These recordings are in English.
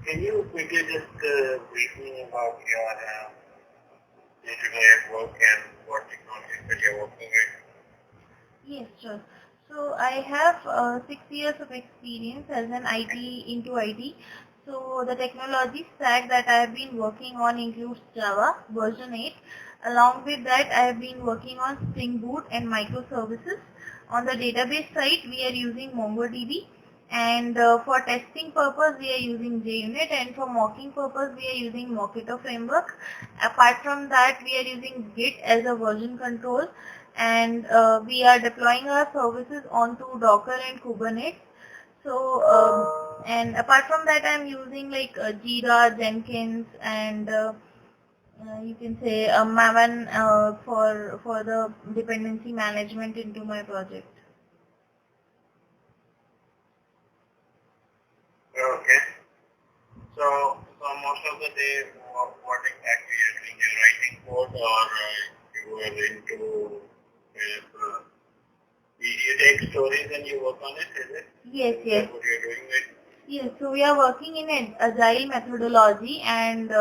Can you quickly just brief me about your day-to-day work and what technologies that you're working with? Yes, sure. So I have 6 years of experience as an IT into IT. So the technology stack that I have been working on includes Java version 8. Along with that, I have been working on Spring Boot and microservices. On the database side, we are using MongoDB. And for testing purpose, we are using JUnit, and for mocking purpose, we are using Mockito framework. Apart from that, we are using Git as a version control, and we are deploying our services onto Docker and Kubernetes. So, and apart from that, I'm using like Jira, Jenkins, and you can say Maven for the dependency management into my project. Okay. So most of the day, what exactly you're doing? You're writing code or you are into you take stories and you work on it, is it? Yes, Is yes. that what you're doing with? Yes, so we are working in an agile methodology, and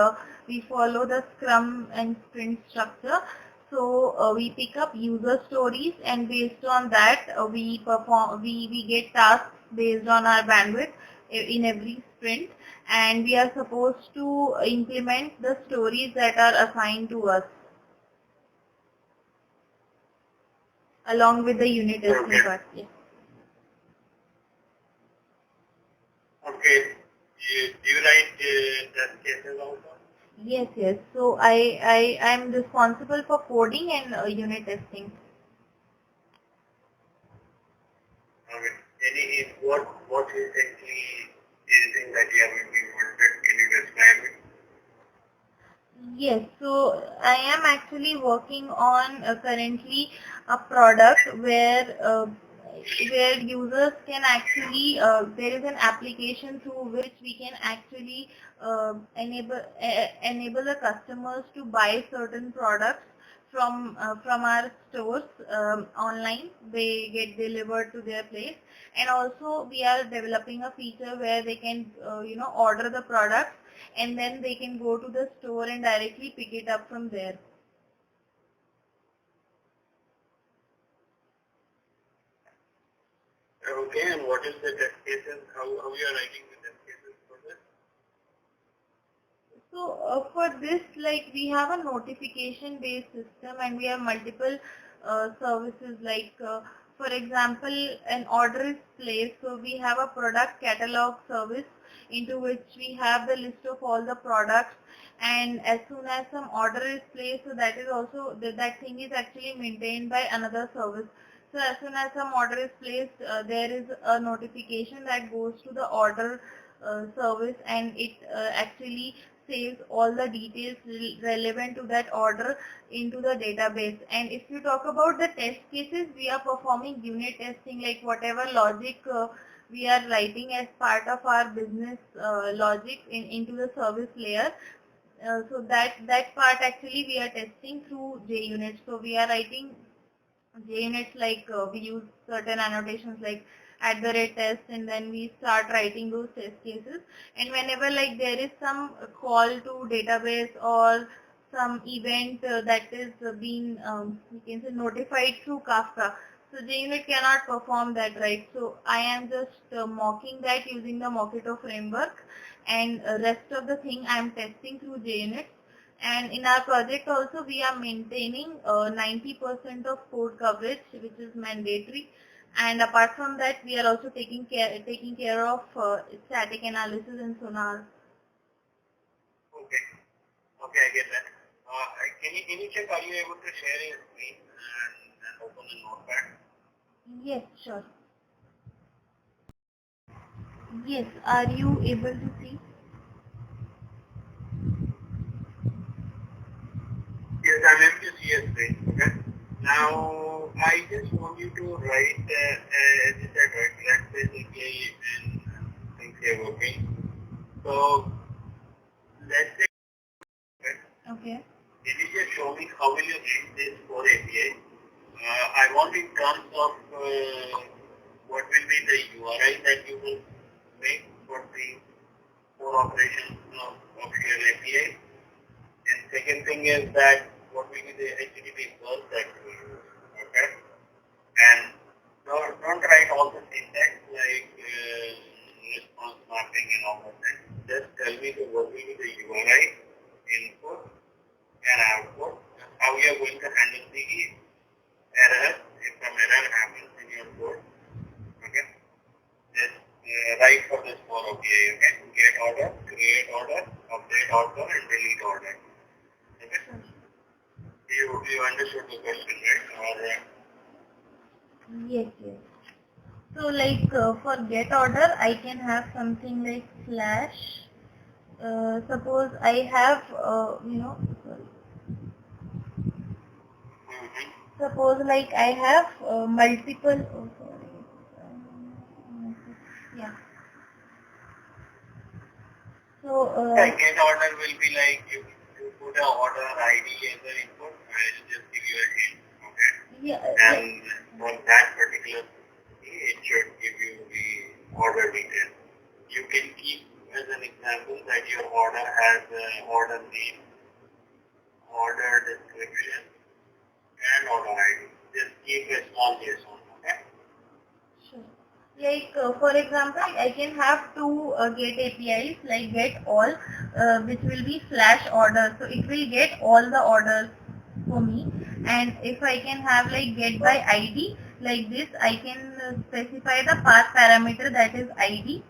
we follow the Scrum and Sprint structure. So we pick up user stories, and based on that we get tasks based on our bandwidth in every sprint, and we are supposed to implement the stories that are assigned to us along with the unit testing Okay. part. Yes. Okay. Do you write test cases also? Yes, yes. So I am responsible for coding and unit testing. Okay. What exactly anything that you have implemented? Can you describe it? Yes, so I am actually working on currently a product where users can actually there is an application through which we can actually enable the customers to buy certain products from our stores online. They get delivered to their place, and also we are developing a feature where they can order the products, and then they can go to the store and directly pick it up from there. Okay. And what is the test cases? How you are writing the test cases for this? So for this, like we have a notification based system, and we have multiple services like for example, an order is placed. So we have a product catalog service into which we have the list of all the products, and as soon as some order is placed, so that is also that thing is actually maintained by another service. So as soon as some order is placed, there is a notification that goes to the order service, and it actually saves all the details relevant to that order into the database. And if you talk about the test cases, we are performing unit testing, like whatever logic we are writing as part of our business logic into the service layer. So that part actually we are testing through JUnit. So we are writing JUnits, like we use certain annotations like @test, and then we start writing those test cases. And whenever like there is some call to database or some event that is being you can say notified through Kafka, so JUnit cannot perform that, right? So I am just mocking that using the Mockito framework, and rest of the thing I am testing through JUnit. And in our project also, we are maintaining 90% of code coverage, which is mandatory. And apart from that, we are also taking care of static analysis and Sonar. Okay. Okay, I get that. Can you check? Are you able to share your screen and open the notepad? Yes, sure. Yes, are you able to see? Yes, I'm able to see your screen. Okay. Now, I just want you to write, as you said, right, let's basically and things you're working. So, let's say, okay, Okay. can you just show me how will you read this core API? I want in terms of what will be the URI that you will make for the core operation of your API. And second thing is that what will be the HTTP first that you use. Okay? And don't write all the syntax like response mapping and all that thing. Just tell me what will be the URI, input and output, how you are going to handle the error if some error happens in your code. Okay? Just write for this for API. Okay? Get order, create order, update order, and delete order. Okay? You understood the question, right? Or Yes, yes. So like for get order, I can have something like slash. Suppose I have, sorry. Suppose like I have multiple. Oh, sorry. Yeah. So. get order will be like you put an order ID as an input. I'll just give you a hint. Okay. Yeah. And for that particular, it should give you the order detail. You can keep as an example that your order has an order name, order description, and order ID. Just keep a small JSON. Okay. Sure. Like for example, I can have two get APIs like get all, which will be slash order. So it will get all the orders for me. And if I can have like get by ID like this, I can specify the path parameter that is ID.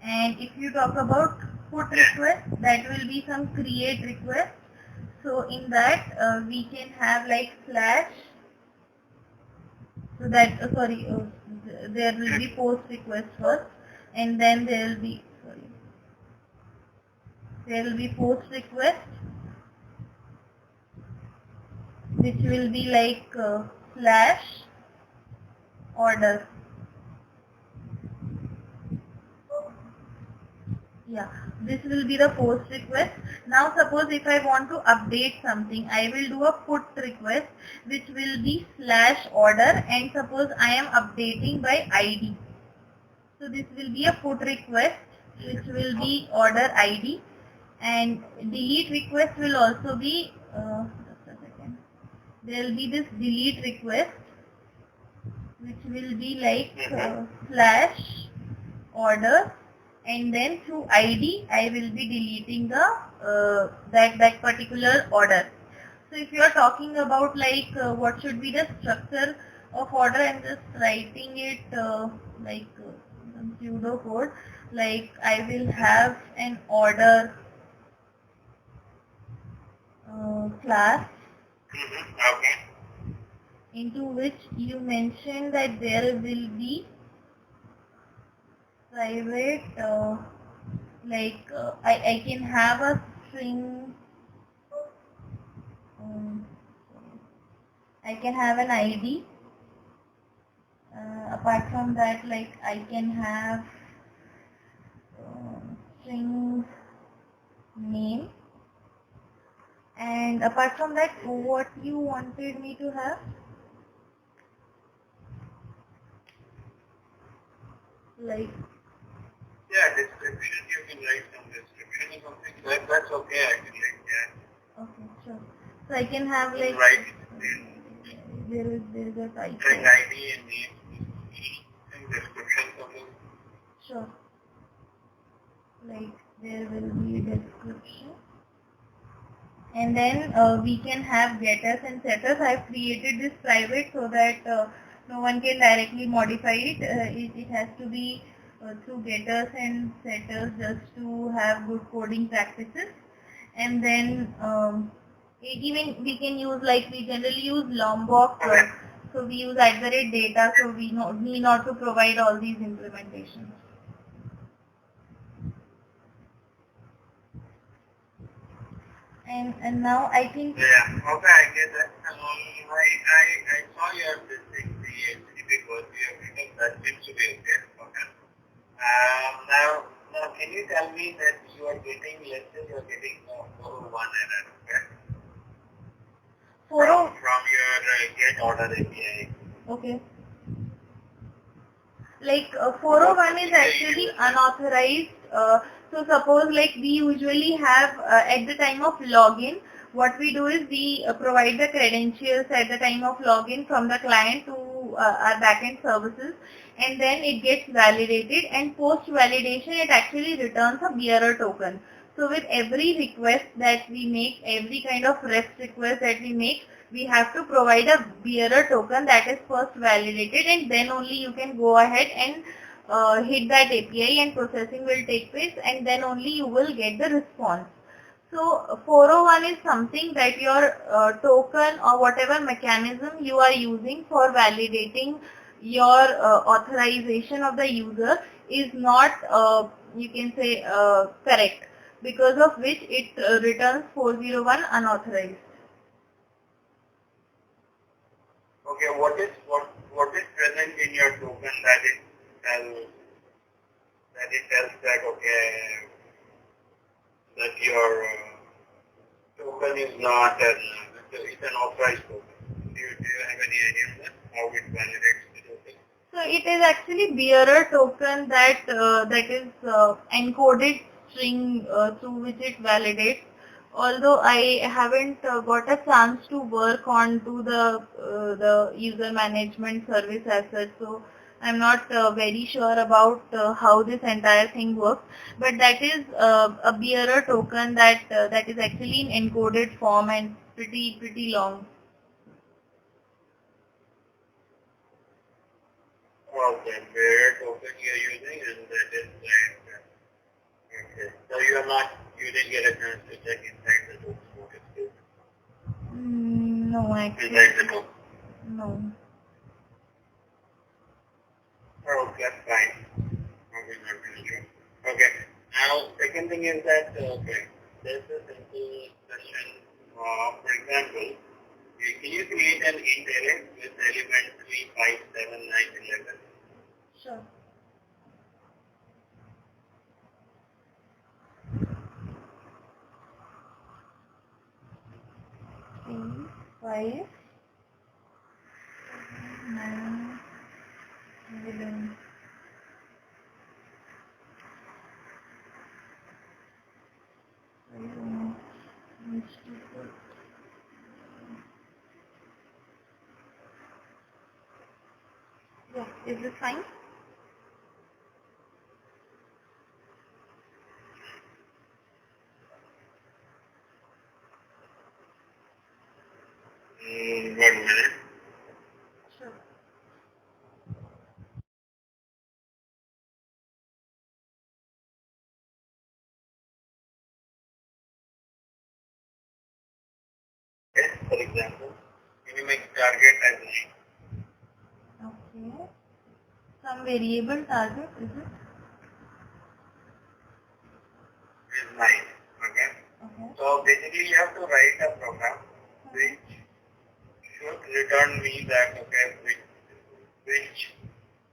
And if you talk about put request, that will be some create request. So in that we can have like slash. So that there will be post request first, and then there will be post request, which will be like slash order. Yeah, this will be the post request. Now suppose if I want to update something, I will do a put request, which will be slash order, and suppose I am updating by ID. So this will be a put request, which will be order ID, and delete request will also be, just a second, there will be this delete request, which will be like slash order, and then through ID I will be deleting the that particular order. So if you are talking about like what should be the structure of order, I'm just writing it like some pseudo code. Like I will have an order class into which you mentioned that there will be private I can have a string. I can have an ID. Apart from that, like I can have string name. And apart from that, what you wanted me to have? Like. Yeah, description, you can write some description or something. That's okay actually. Yeah. Okay, sure. So I can have like. Right. There is a type. String ID and name and description something. Sure. Like there will be a description. And then we can have getters and setters. I have created this private so that no one can directly modify it. It has to be through getters and setters just to have good coding practices. And then even we can use, like we generally use Lombok. So we use @data, so we need not to provide all these implementations. And now I think. Yeah, okay, I get that. I saw your this thing, the HTTP code you have written, that seems to be okay. Okay. Now, can you tell me that you are getting, let's say you are getting 401 error, okay? From your get order API. Okay. Like 401 is actually unauthorized So suppose like we usually have at the time of login, what we do is we provide the credentials at the time of login from the client to our backend services, and then it gets validated, and post validation it actually returns a bearer token. So with every request that we make, every kind of REST request that we make, we have to provide a bearer token that is first validated, and then only you can go ahead and hit that API and processing will take place, and then only you will get the response. So 401 is something that your token or whatever mechanism you are using for validating your authorization of the user is not, you can say, correct, because of which it returns 401 unauthorized. Okay, what is present in your token that it tells that okay that your token is not it's an authorized token. Do you have any idea on that? How it validates the token? So it is actually bearer token that that is encoded string through which it validates. Although I haven't got a chance to work on to the user management service as such, so I'm not very sure about how this entire thing works. But that is a bearer token that is actually in encoded form and pretty long. Okay, where token you are using and that is like okay. So you didn't get a chance to check inside the token what it is. No, actually. Inside the token. No. Oh, that's fine. Okay, not an issue. Okay. Now, second thing is that, okay, there's a simple question. For example, can you create an int array with element 3, 5, 7, 9, 11? Sure. Three, 5, 9, 11. Yeah, is this fine? One minute. Sure. Okay, for example, can you make target as 9? Okay. Some variable target, is it? Is 9. Okay. Okay. So basically you have to write a program which should return me that, okay, which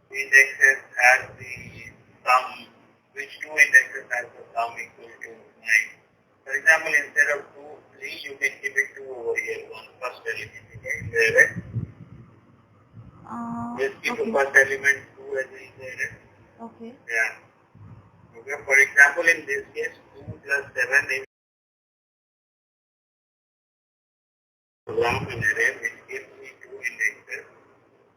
indexes has the sum, which two indexes has the sum equal to 9. For example, instead of 2, 3, you can keep it 2 over here, one first element, okay? Right? Just keep the first element 2 as the inherit. Okay. Yeah. Okay, for example, in this case, 2 plus 7 is program an array which gives me 2 indexes.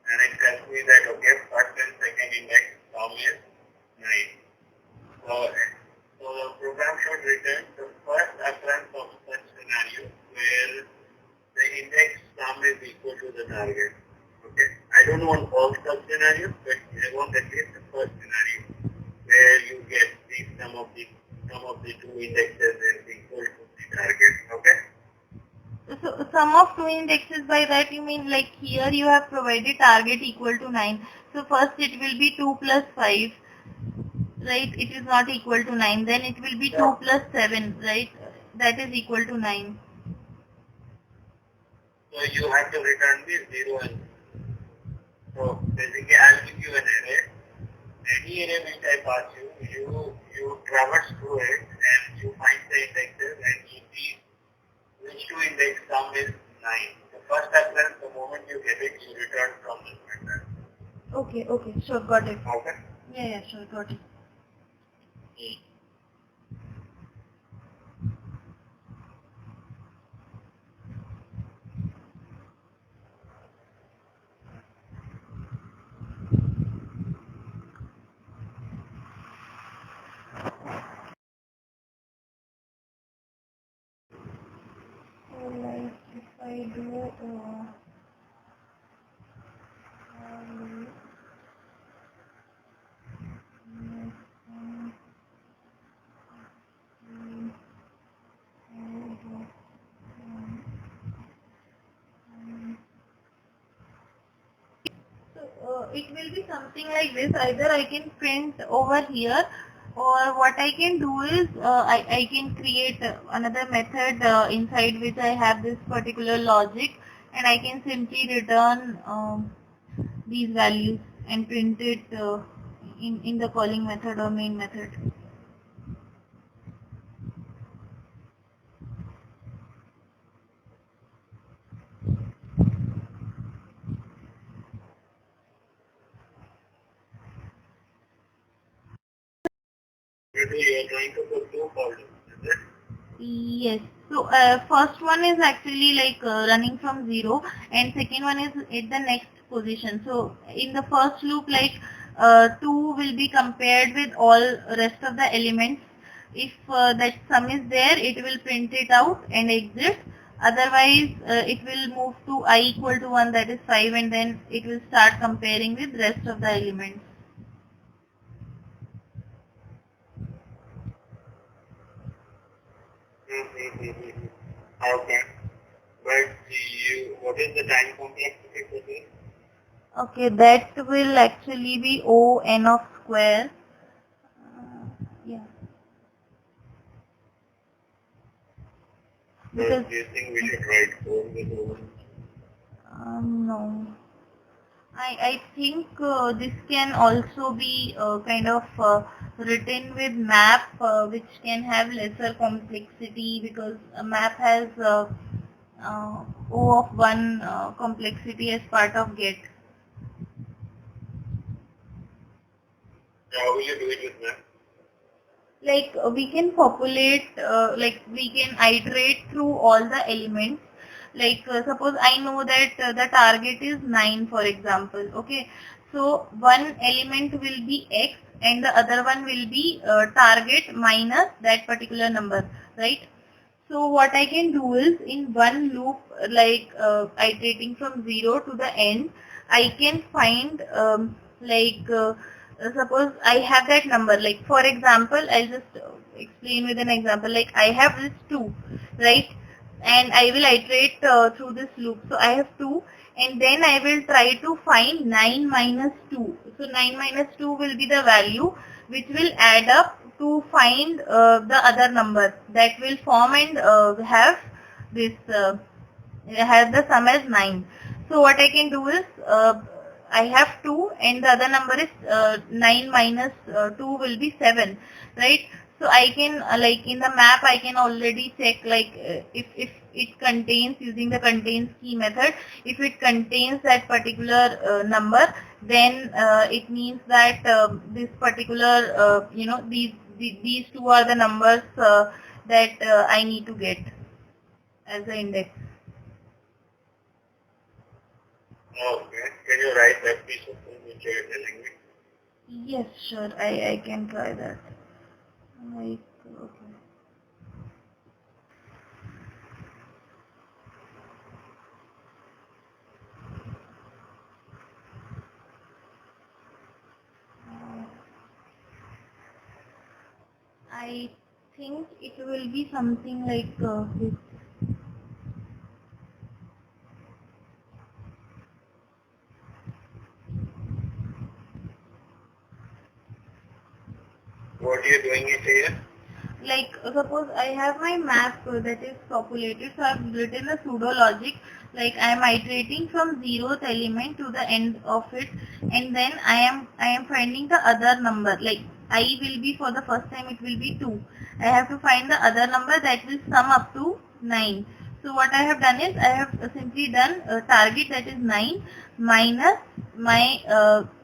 And it tells me that, okay, first and second index sum is 9. So the program should return the first occurrence of such scenario where the index sum is equal to the target. Okay. I don't want all such scenarios, but I want at least the first scenario where you get the sum of the two indexes is equal to the target. Okay. So sum of two indexes, by that you mean like here you have provided target equal to 9. So first it will be 2 plus 5, right? It is not equal to 9. Then it will be 2 plus 7, right? That is equal to 9. So you have to return the 0 and so basically I'll give you an array. Any array which I pass you traverse through it and you find the indexes and you see which two index sum is 9. The first occurrence, the moment you get it, you return from this method. Okay, sure, got it. Okay? Yeah, sure, got it. I do it will be something like this. Either I can print over here, or what I can do is I can create another method inside which I have this particular logic, and I can simply return these values and print it in the calling method or main method. Maybe you are trying to put two folders, is it? Yes. So first one is actually like running from 0, and second one is at the next position. So in the first loop, like 2 will be compared with all rest of the elements. If that sum is there, it will print it out and exit. Otherwise, it will move to I equal to 1, that is 5, and then it will start comparing with rest of the elements. Okay. But what is the time complexity for this? Okay, that will actually be O n of square. Yeah. So Because do you think we should write code with over? no, I think this can also be kind of written with map, which can have lesser complexity, because a map has O of 1 complexity as part of get. How will you do it with math? Like we can populate, like we can iterate through all the elements. Like suppose I know that the target is 9, for example. Okay, so one element will be x and the other one will be target minus that particular number, right? So what I can do is in one loop, like iterating from 0 to the end, I can find like suppose I have that number. Like for example, I'll just explain with an example. Like I have this 2, right? And I will iterate through this loop. So I have 2, and then I will try to find 9 minus 2. So 9 minus 2 will be the value which will add up to find the other number that will form and have this have the sum as 9. So what I can do is I have 2 and the other number is 9 minus 2 will be 7, right? So I can like in the map I can already check like if it contains, using the contains key method, if it contains that particular number, then it means that this particular these two are the numbers that I need to get as the index. Okay. Can you write that piece of code which you are telling me? Yes, sure. I can try that. Like, okay. I think it will be something like this. What you are doing it here? Like suppose I have my map that is populated, so I've written a pseudo logic, like I am iterating from 0th element to the end of it, and then I am finding the other number. Like I will be, for the first time it will be 2. I have to find the other number that will sum up to 9. So what I have done is I have simply done a target, that is 9, minus my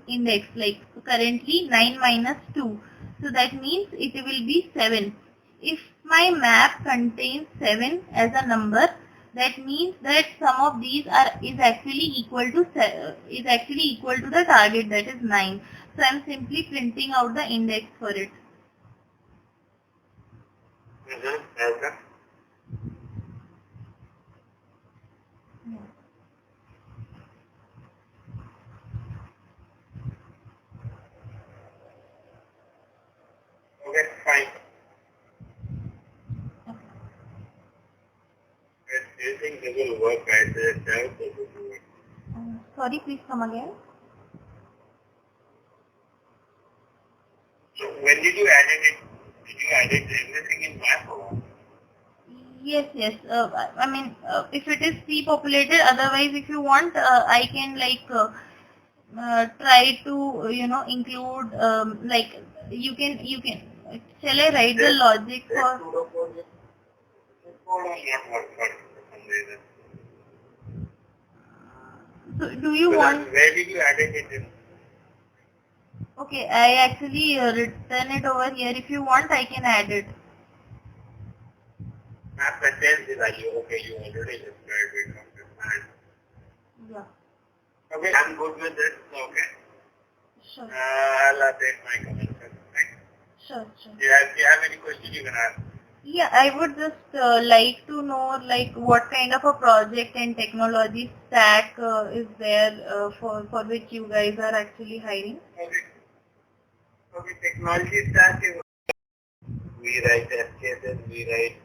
index, like currently 9 minus 2. So that means it will be 7. If my map contains 7 as a number, that means that sum of these is actually equal to the target, that is 9. So I am simply printing out the index for it. Okay. will work as a self-service. Sorry, please come again. So when did you add it? Did you add it everything in map or what? Yes, yes. I mean, if it is pre-populated, otherwise, if you want, I can try to include you can. Shall I write the logic for? Hold on, not work for some reason. So do you So want? where did you add it in? Okay, I actually written it over here. If you want, I can add it. Map contains the value. Okay, you already described it. Okay, fine. Yeah. Okay, I'm good with this. Okay. Sure. I'll update my comments. Thanks. Sure. Sure. If you have any question, you can ask. Yeah, I would just like to know what kind of a project and technology stack is there for which you guys are actually hiring. Okay. Okay, technology stack is we write test cases, we write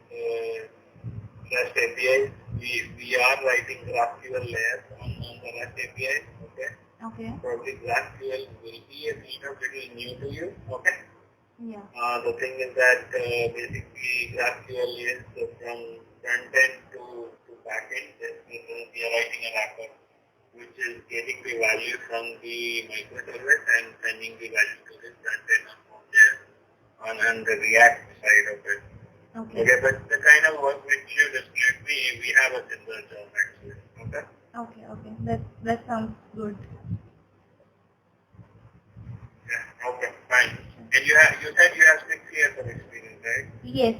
REST APIs. We are writing GraphQL layers on the REST APIs. Okay. Okay. Probably GraphQL will be a little new to you. Okay. Yeah. The thing is that basically GraphQL is from front end to back end. We are writing a wrapper which is getting the value from the microservice and sending the value to the front end on the React side of it. Okay, but the kind of work which you described, we have a similar job actually. Okay. Okay. That sounds good. Yeah. Okay. Fine. And you said you have 6 years of experience, right? Yes.